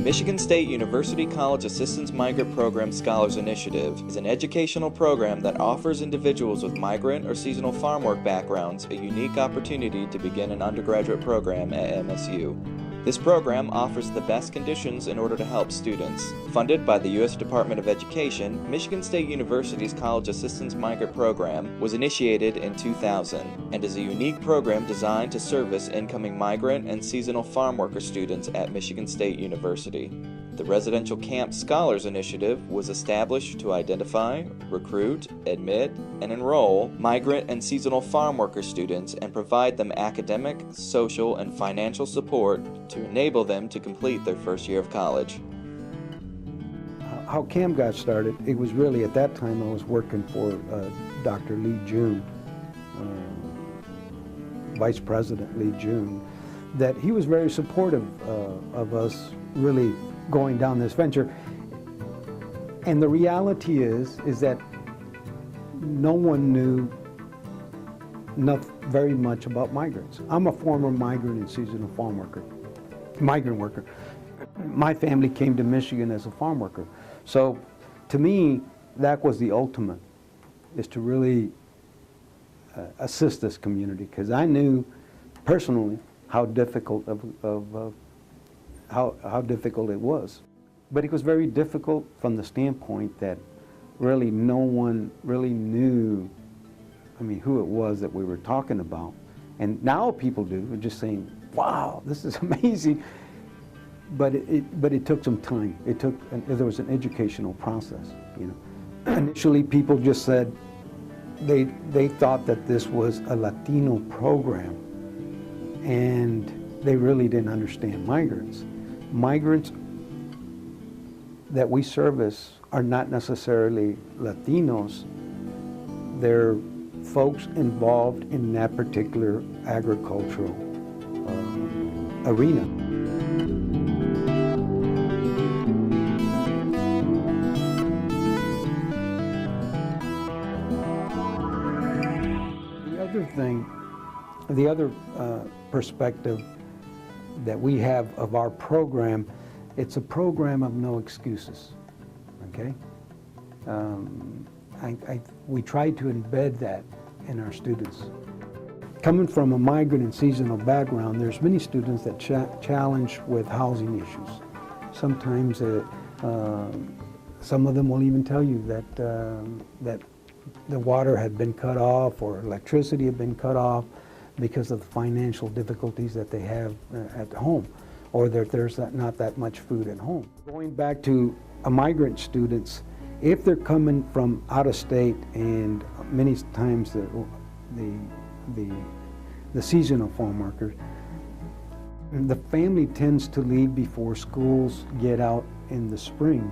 Michigan State University College Assistance Migrant Program Scholars Initiative is an educational program that offers individuals with migrant or seasonal farm work backgrounds a unique opportunity to begin an undergraduate program at MSU. This program offers the best conditions in order to help students. Funded by the U.S. Department of Education, Michigan State University's College Assistance Migrant Program was initiated in 2000 and is a unique program designed to service incoming migrant and seasonal farm worker students at Michigan State University. The Residential Camp Scholars Initiative was established to identify, recruit, admit, and enroll migrant and seasonal farm worker students and provide them academic, social, and financial support to enable them to complete their first year of college. How CAMP got started, it was really at that time I was working for Dr. Lee June, Vice President Lee June, that he was very supportive of us really going down this venture. And the reality is that no one knew very much about migrants. I'm a former migrant and seasonal farm worker, migrant worker. My family came to Michigan as a farm worker. So to me, that was the ultimate, is to really assist this community, because I knew personally how difficult how difficult it was. But it was very difficult from the standpoint that really no one really knew, who it was that we were talking about. And now people do, we're just saying, wow, this is amazing. But it took some time. There was an educational process, Initially people just said, they thought that this was a Latino program, and they really didn't understand migrants. Migrants that we service are not necessarily Latinos. They're folks involved in that particular agricultural arena. The other perspective that we have of our program, it's a program of no excuses, okay? We try to embed that in our students. Coming from a migrant and seasonal background, there's many students that challenge with housing issues. Sometimes some of them will even tell you that the water had been cut off or electricity had been cut off because of the financial difficulties that they have at home, or that there's not that much food at home. Going back to migrant students, if they're coming from out of state, and many times the seasonal farm workers, the family tends to leave before schools get out in the spring.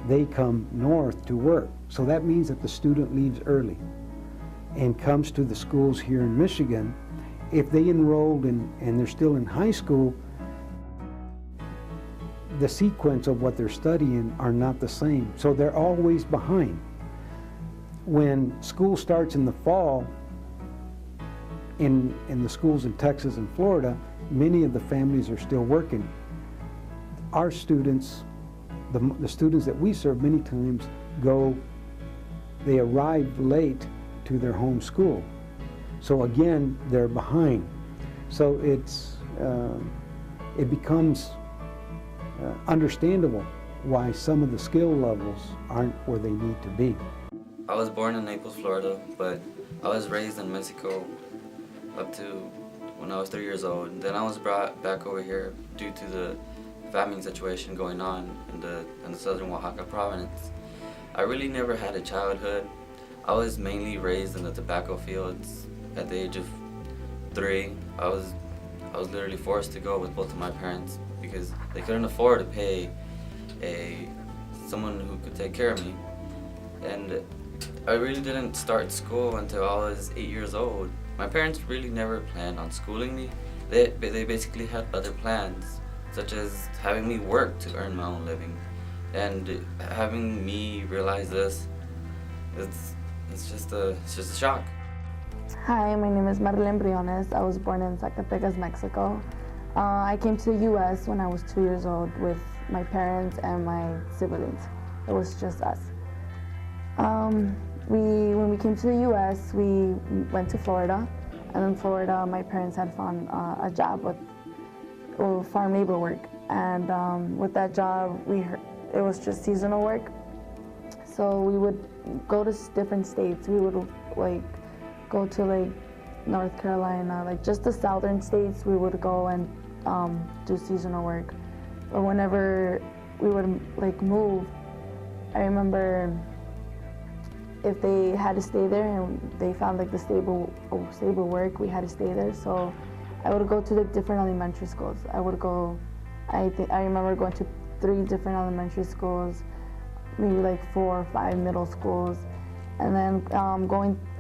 They come north to work. So that means that the student leaves early and comes to the schools here in Michigan. If they enrolled and they're still in high school, the sequence of what they're studying are not the same. So they're always behind. When school starts in the fall, in the schools in Texas and Florida, many of the families are still working. Our students, the students that we serve, many times they arrive late to their home school. So again, they're behind. So it becomes understandable why some of the skill levels aren't where they need to be. I was born in Naples, Florida, but I was raised in Mexico up to when I was 3 years old. And then I was brought back over here due to the famine situation going on in the southern Oaxaca province. I really never had a childhood. I was mainly raised in the tobacco fields. At the age of 3, I was literally forced to go with both of my parents because they couldn't afford to pay someone who could take care of me. And I really didn't start school until I was 8 years old. My parents really never planned on schooling me. They basically had other plans, such as having me work to earn my own living. And having me realize this, it's just a shock. Hi, my name is Marlene Briones. I was born in Zacatecas, Mexico. I came to the U.S. when I was 2 years old with my parents and my siblings. It was just us. When we came to the U.S., we went to Florida, and in Florida, my parents had found a job with farm labor work, and with that job, it was just seasonal work. So we would go to different states. We would go to North Carolina, just the southern states. We would go and do seasonal work. But whenever we would move, I remember if they had to stay there and they found the stable work, we had to stay there. So I would go to the different elementary schools. I remember going to 3 different elementary schools, maybe 4 or 5 middle schools, and then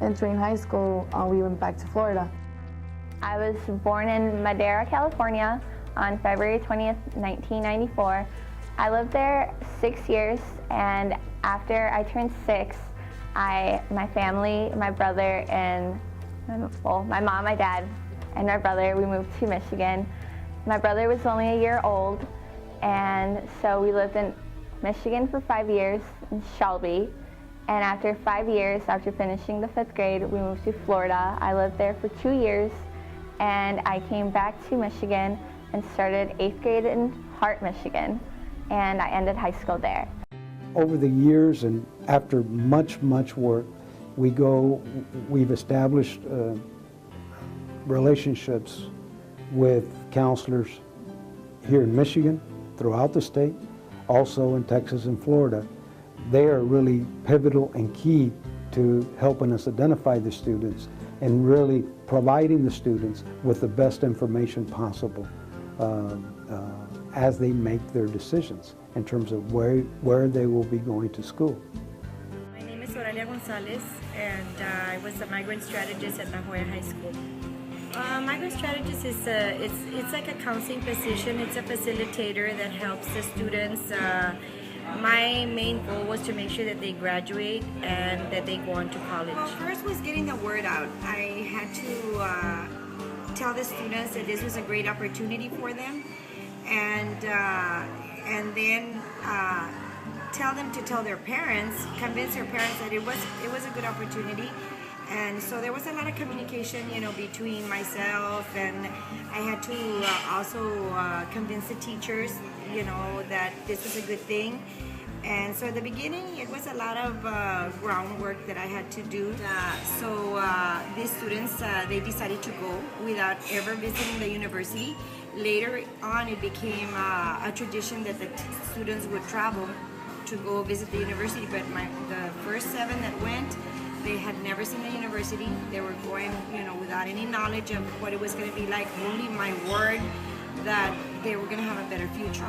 entering high school, we went back to Florida. I was born in Madera, California on February 20th, 1994. I lived there 6 years, and after I turned 6, my family, my brother, and my mom, my dad, and my brother, we moved to Michigan. My brother was only a year old, and so we lived in Michigan for 5 years in Shelby. And after 5 years, after finishing the 5th grade, we moved to Florida. I lived there for 2 years, and I came back to Michigan and started 8th grade in Hart, Michigan, and I ended high school there. Over the years and after much work, we've established relationships with counselors here in Michigan, throughout the state, also in Texas and Florida. They are really pivotal and key to helping us identify the students and really providing the students with the best information possible as they make their decisions in terms of where they will be going to school. My name is Oralia Gonzalez, and I was a migrant strategist at La Jolla High School. Migrant strategist is it's like a counseling position. It's a facilitator that helps the students. My main goal was to make sure that they graduate and that they go on to college. Well, first was getting the word out. I had to tell the students that this was a great opportunity for them, and then tell them to tell their parents, convince their parents that it was a good opportunity. And so there was a lot of communication, between myself, and I had to also convince the teachers, that this was a good thing. And so at the beginning, it was a lot of groundwork that I had to do. So these students, they decided to go without ever visiting the university. Later on, it became a tradition that the students would travel to go visit the university. But the first 7 that went, they had never seen the university. They were going, without any knowledge of what it was going to be like. Only my word that they were going to have a better future.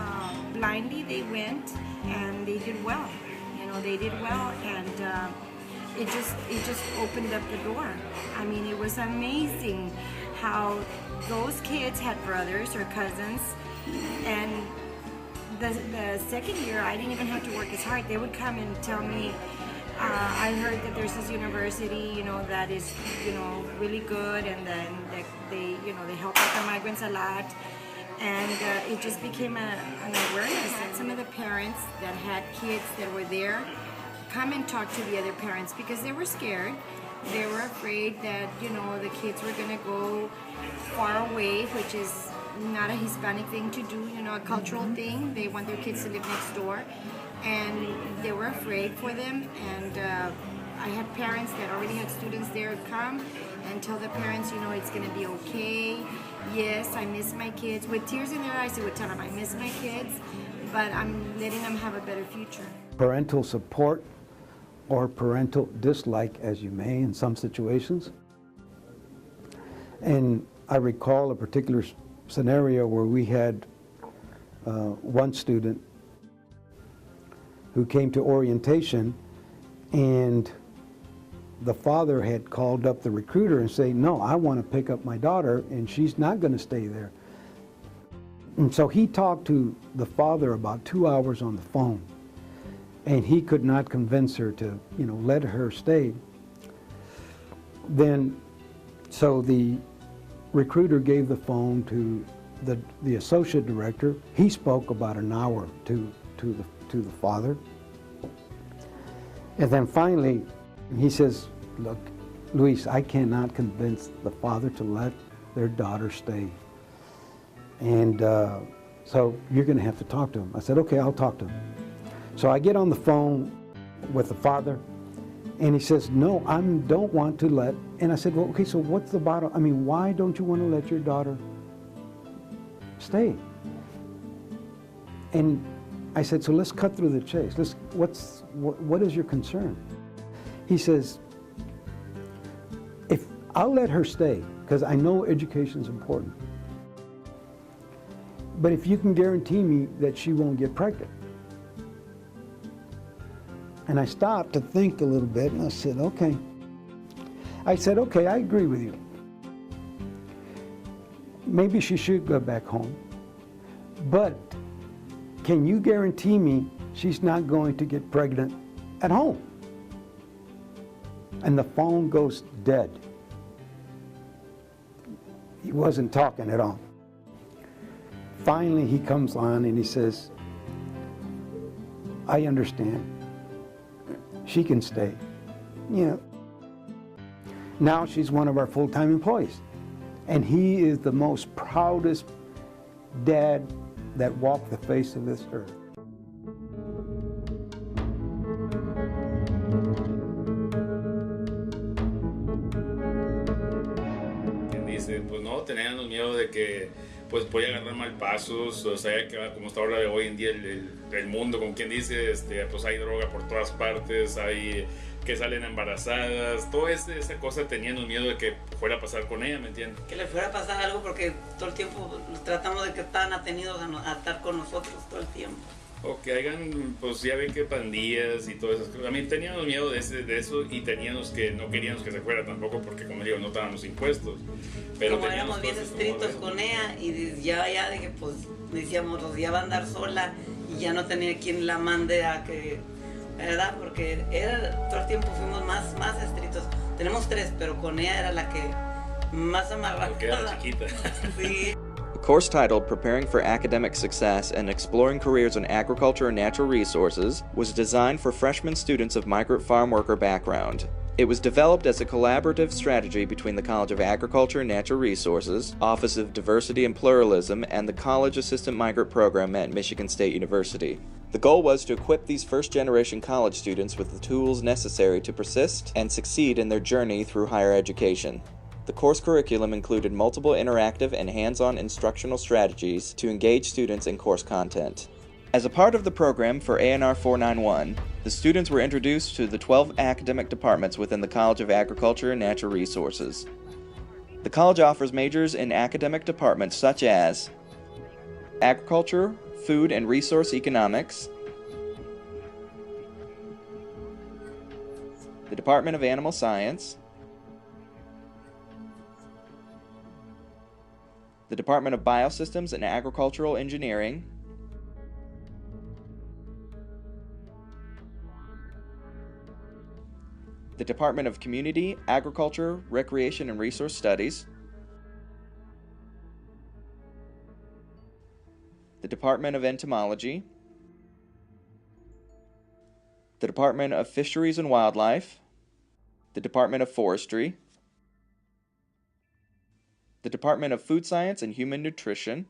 Blindly, they went, and they did well. They did well, and it just opened up the door. I mean, it was amazing how those kids had brothers or cousins, and the second year, I didn't even have to work as hard. They would come and tell me, I heard that there's this university, that is, really good, and then they help out the migrants a lot, and it just became an awareness. And some of the parents that had kids that were there come and talk to the other parents because they were scared. They were afraid that, the kids were going to go far away, which is not a Hispanic thing to do, a cultural thing. They want their kids to live next door. And they were afraid for them, and I had parents that already had students there come and tell the parents, it's going to be okay. Yes, I miss my kids. With tears in their eyes, they would tell them, I miss my kids, but I'm letting them have a better future. Parental support or parental dislike, as you may in some situations. And I recall a particular scenario where we had one student who came to orientation, and the father had called up the recruiter and said, no, I want to pick up my daughter, and she's not going to stay there. And so he talked to the father about 2 hours on the phone, and he could not convince her to, let her stay. Then, so the recruiter gave the phone to the associate director, he spoke about an hour to the father. And then finally, he says, look, Luis, I cannot convince the father to let their daughter stay. And so you're going to have to talk to him. I said, okay, I'll talk to him. So I get on the phone with the father, and he says, no, I don't want to let. And I said, well, okay, so what's the bottom? I mean, why don't you want to let your daughter stay? And I said, so let's cut through the chase. What is your concern? He says, if I'll let her stay, because I know education is important, but if you can guarantee me that she won't get pregnant. And I stopped to think a little bit, and I said, okay. I agree with you. Maybe she should go back home, but can you guarantee me she's not going to get pregnant at home? And the phone goes dead. He wasn't talking at all. Finally, he comes on and he says, I understand. She can stay. You know, now she's one of our full-time employees. And he is the most proudest dad that walked the face of this earth. Dice, pues no, teníamos miedo de que pues podía agarrar mal pasos, o sea, que como está ahora de hoy en día el mundo, como quien dice, pues hay droga por todas partes, hay que salen embarazadas, toda esa cosa teníamos miedo de que fuera a pasar con ella, ¿me entiendes? Que le fuera a pasar algo porque todo el tiempo tratamos de que estaban atenidos a estar con nosotros todo el tiempo. O que hagan, pues ya ven que pandillas y todas esas cosas. A mí teníamos miedo de eso y no queríamos que se fuera tampoco porque, como digo, no estábamos impuestos. Pero como éramos bien estrictos con ella y ya de que pues decíamos, ya va a andar sola y ya no tenía quien la mande a que, ¿verdad? Porque todo el tiempo fuimos más estrictos. Tenemos 3, pero con ella era la que más amarrada. Porque era chiquita. Sí. A course titled Preparing for Academic Success and Exploring Careers in Agriculture and Natural Resources was designed for freshman students of migrant farm worker background. It was developed as a collaborative strategy between the College of Agriculture and Natural Resources, Office of Diversity and Pluralism, and the College Assistant Migrant Program at Michigan State University. The goal was to equip these first-generation college students with the tools necessary to persist and succeed in their journey through higher education. The course curriculum included multiple interactive and hands-on instructional strategies to engage students in course content. As a part of the program for ANR 491, the students were introduced to the 12 academic departments within the College of Agriculture and Natural Resources. The college offers majors in academic departments such as Agriculture, Food and Resource Economics, the Department of Animal Science, the Department of Biosystems and Agricultural Engineering, the Department of Community, Agriculture, Recreation and Resource Studies, the Department of Entomology, the Department of Fisheries and Wildlife, the Department of Forestry, the Department of Food Science and Human Nutrition,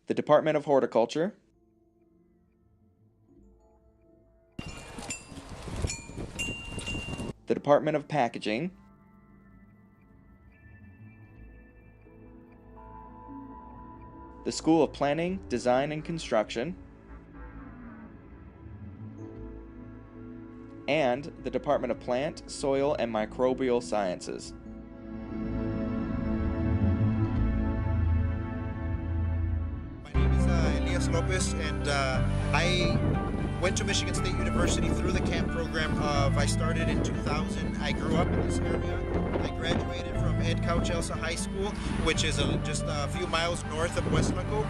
the Department of Horticulture, the Department of Packaging, the School of Planning, Design and Construction, and the Department of Plant, Soil and Microbial Sciences. Lopez, and I went to Michigan State University through the camp program I started in 2000. I grew up in this area. I graduated from Ed Couch Elsa High School, which is just a few miles north of Westlaco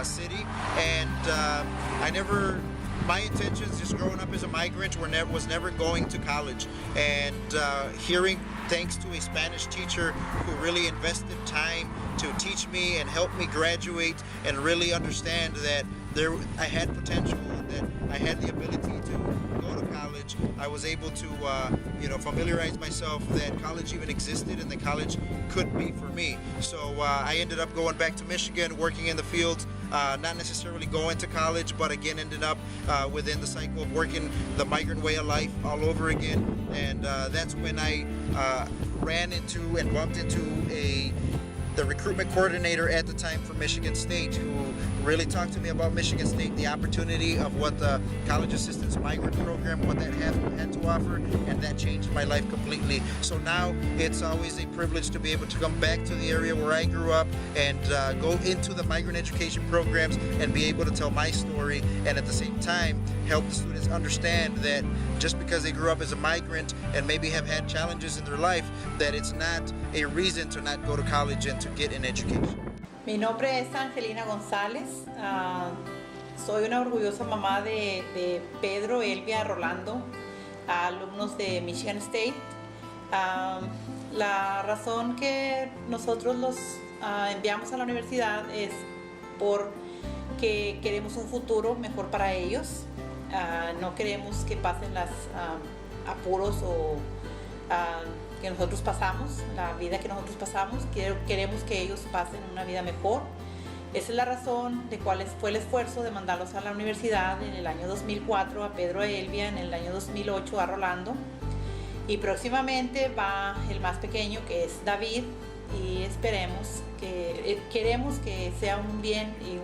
City, and I never my intentions just growing up as a migrant was never going to college. And hearing, thanks to a Spanish teacher who really invested time to teach me and help me graduate and really understand that I had potential, that I had the ability to go to college, I was able to familiarize myself that college even existed and that college could be for me. So I ended up going back to Michigan, working in the fields, not necessarily going to college, but again ended up within the cycle of working the migrant way of life all over again. And that's when I ran into and bumped into the recruitment coordinator at the time for Michigan State, who really talked to me about Michigan State, the opportunity of what the College Assistance Migrant Program, what that had to offer, and that changed my life completely. So now it's always a privilege to be able to come back to the area where I grew up and go into the migrant education programs and be able to tell my story, and at the same time help the students understand that just because they grew up as a migrant and maybe have had challenges in their life, that it's not a reason to not go to college and to get an education. Mi nombre es Angelina González. Soy una orgullosa mamá de Pedro, Elvia, Rolando, alumnos de Michigan State. La razón que nosotros los enviamos a la universidad es porque queremos un futuro mejor para ellos. No queremos que pasen los apuros o que nosotros pasamos, la vida que nosotros pasamos. Queremos que ellos pasen una vida mejor. Esa es la razón de cuál fue el esfuerzo de mandarlos a la universidad en el año 2004 a Pedro y Elvia, en el año 2008 a Rolando, y próximamente va el más pequeño, que es David, y queremos que sea un bien y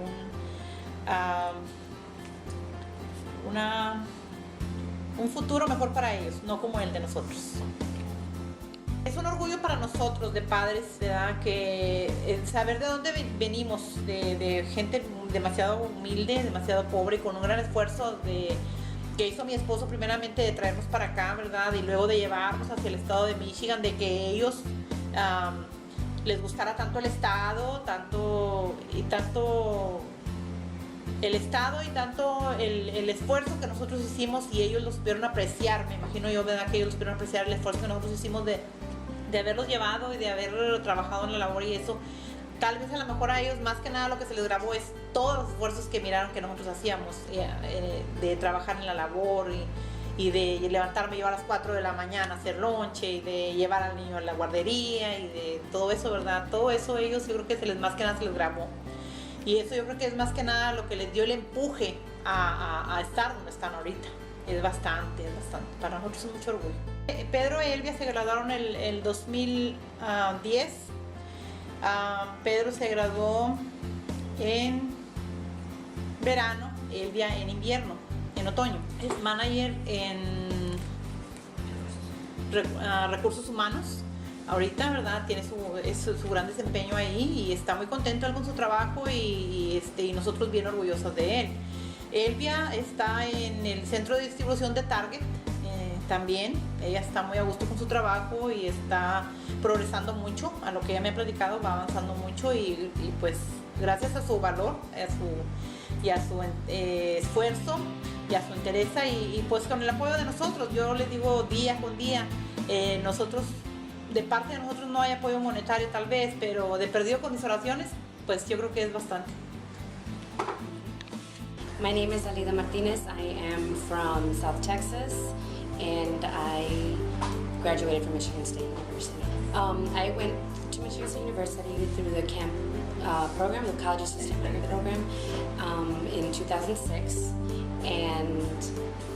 un futuro mejor para ellos, no como el de nosotros. Es un orgullo para nosotros de padres, ¿verdad? Que saber de dónde venimos, de gente demasiado humilde, demasiado pobre, con un gran esfuerzo que hizo mi esposo primeramente de traernos para acá, ¿verdad? Y luego de llevarnos hacia el estado de Michigan, de que ellos les gustara tanto el estado, tanto el estado y tanto el esfuerzo que nosotros hicimos, y ellos lo supieron apreciar. Me imagino yo, ¿verdad? Que ellos supieron apreciar el esfuerzo que nosotros hicimos de haberlos llevado y de haber trabajado en la labor, y eso tal vez a lo mejor a ellos más que nada lo que se les grabó es todos los esfuerzos que miraron que nosotros hacíamos, de trabajar en la labor y de levantarme yo a las 4 de la mañana a hacer lonche y de llevar al niño a la guardería y de todo eso, ¿verdad? Todo eso ellos yo creo que más que nada se les grabó, y eso yo creo que es más que nada lo que les dio el empuje a estar donde están ahorita. Es bastante. Para nosotros es mucho orgullo. Pedro y Elvia se graduaron el 2010. Pedro se graduó en verano, Elvia en invierno, en otoño. Es manager en recursos humanos. Ahorita, ¿verdad? Tiene su gran desempeño ahí y está muy contento con su trabajo y nosotros bien orgullosos de él. Elvia está en el centro de distribución de Target también. Ella está muy a gusto con su trabajo y está progresando mucho. A lo que ella me ha platicado, va avanzando mucho y pues gracias a su valor y a su esfuerzo y a su interés y pues con el apoyo de nosotros. Yo les digo día con día, nosotros, de parte de nosotros no hay apoyo monetario tal vez, pero de perdido con mis oraciones, pues yo creo que es bastante. My name is Alida Martinez. I am from South Texas, and I graduated from Michigan State University. I went to Michigan State University through the CAMP program, the College Assistant Migrant Program, in 2006, and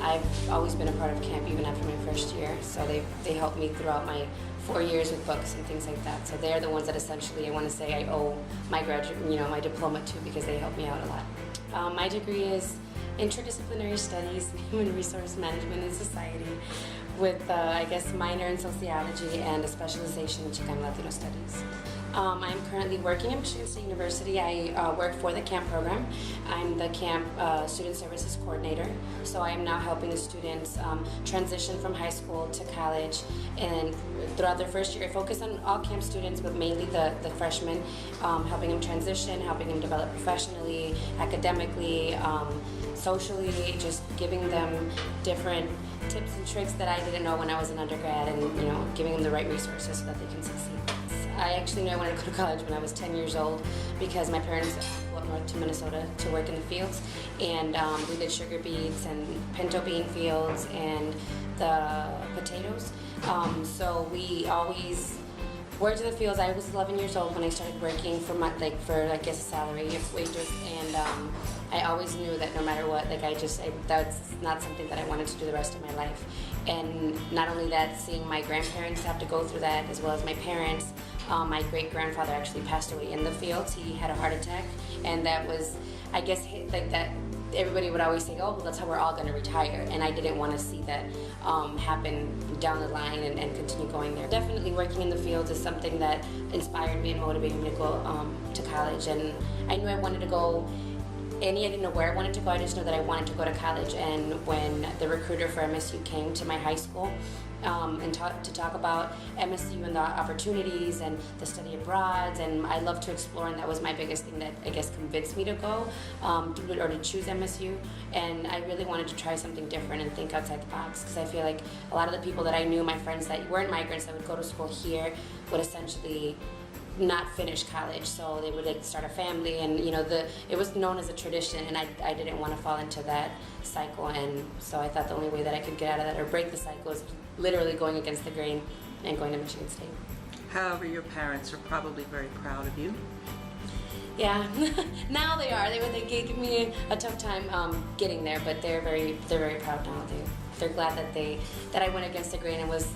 I've always been a part of CAMP even after my first year. So they helped me throughout my 4 years with books and things like that. So they're the ones that essentially I want to say I owe my my diploma to, because they helped me out a lot. My degree is Interdisciplinary Studies, Human Resource Management and Society, with I guess minor in sociology and a specialization in Chicano Latino Studies. I'm currently working at Michigan State University. I work for the camp program. I'm the camp student services coordinator. So I am now helping the students transition from high school to college. And throughout their first year, I focus on all camp students, but mainly the freshmen, helping them transition, helping them develop professionally, academically, socially, just giving them different tips and tricks that I didn't know when I was an undergrad, and giving them the right resources so that they can succeed. I actually knew I wanted to go to college when I was 10 years old because my parents flew up north to Minnesota to work in the fields, and we did sugar beets and pinto bean fields and the potatoes. So we always worked in the fields. I was 11 years old when I started working for I guess a salary of wages, and I always knew that no matter what, that's not something that I wanted to do the rest of my life. And not only that, seeing my grandparents have to go through that, as well as my parents. My great-grandfather actually passed away in the fields. He had a heart attack, and that was, I guess, that everybody would always say, oh, well, that's how we're all going to retire. And I didn't want to see that happen down the line and continue going there. Definitely working in the fields is something that inspired me and motivated me to go to college. And I knew I wanted to go. I didn't know where I wanted to go, I just know that I wanted to go to college. And when the recruiter for MSU came to my high school and to talk about MSU and the opportunities and the study abroad, and I love to explore, and that was my biggest thing that I guess convinced me to go or to choose MSU. And I really wanted to try something different and think outside the box, because I feel like a lot of the people that I knew, my friends that weren't migrants that would go to school here, would essentially not finish college, so they would start a family, and it was known as a tradition, and I didn't want to fall into that cycle. And so I thought the only way that I could get out of that or break the cycle is literally going against the grain and going to Michigan State. However, your parents are probably very proud of you. Yeah, now they are. They gave me a tough time getting there, but they're very proud now. They're glad that I went against the grain and was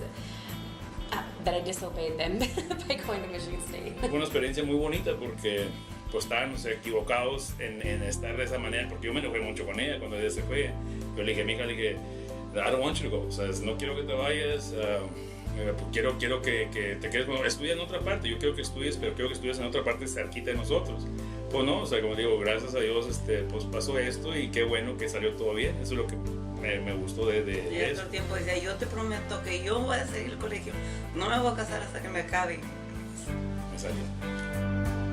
that I disobeyed them by going to Michigan State. Fue una experiencia muy bonita porque pues estábamos equivocados en estar de esa manera, porque yo me enojé mucho con ella cuando ella se fue. Yo le dije a mi hija, I don't want you to go, o sea, no quiero que te vayas, quiero que te quedes, estudia en otra parte, yo quiero que estudies, pero quiero que estudies en otra parte cerquita de nosotros. Pues no, o sea, como digo, gracias a Dios pues pasó esto y qué bueno que salió todo bien. Eso es lo que me gustó de y eso. todo el tiempo decía, yo te prometo que yo voy a seguir el colegio, no me voy a casar hasta que me acabe. Me salió.